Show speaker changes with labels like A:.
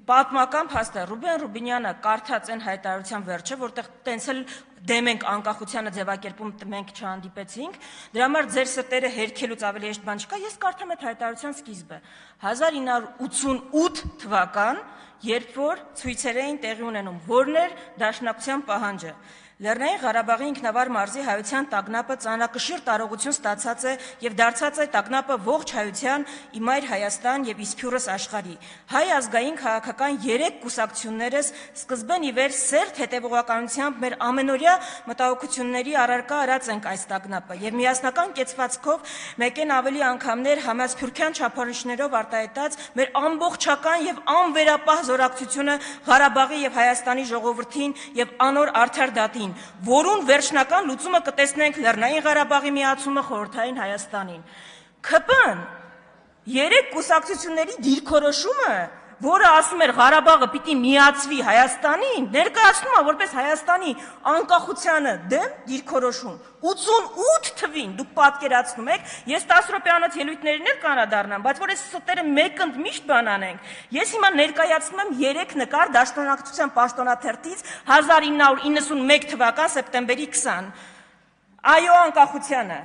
A: պատմական փաստ է, Ռուբեն Ռուբինյանը կարդաց այն հայտարարության վերջը, որտեղ տենց էլ դեմ ենք անկախությանը ձևակերպում մենք չհանդիպեցինք, դրա համար ձեր սրտերը հերքելուց ավելի հեշտ բան չկա, ես կարդամ այդ հայտարարության սկիզբը, 1988 թվական, երբ որ ցույցեր էին տեղի ունենում, որն էր Դաշնակցության պահանջը, Լեռնային Ղարաբաղի ինքնավար մարզի հայության տագնապը ծանրակշիռ տարողություն ստացած է եւ դարձած է տագնապը ողջ հայության իմայր Հայաստան եւ իսփյուռս աշխարհի։ Հայ ազգային քաղաքական 3 կուսակցություններս սկզբեն ի վեր սերտ հետևողականությամբ մեր ամենօրյա մտահոգությունների առարկա արած ենք այս տագնապը եւ միասնական կեցվածքով մեկեն ավելի անգամներ համասփյուրքյան չափորոշներով արտահայտած մեր ամբողջական եւ անվերապահ զորակցությունը Ղարաբաղի եւ Հայաստանի ժողովրդին եւ անոր արդար դատին, որուն վերջնական լուծումը կտեսնենք Լեռնային Ղարաբաղի միացումը Խորհրդային Հայաստանին։ ՔՊ-ն 3 կուսակցությունների դիրքորոշումը, որը ասում էր Ղարաբաղը պիտի միացվի Հայաստանին, ներկայացնում է որպես Հայաստանի անկախությանը դեմ դիրքորոշում։ 88 թվին դուք պատկերացնում եք, ես 10 րոպեանոց ելույթներին էլ կանրադառնամ, բայց որ այս ստերը մեկընդ միշտ բան անենք։ Ես հիմա ներկայացնում եմ 3 նկար Դաշնակցության պաշտոնաթերթից 1991 թվական սեպտեմբերի 20։ Այո անկախությանը։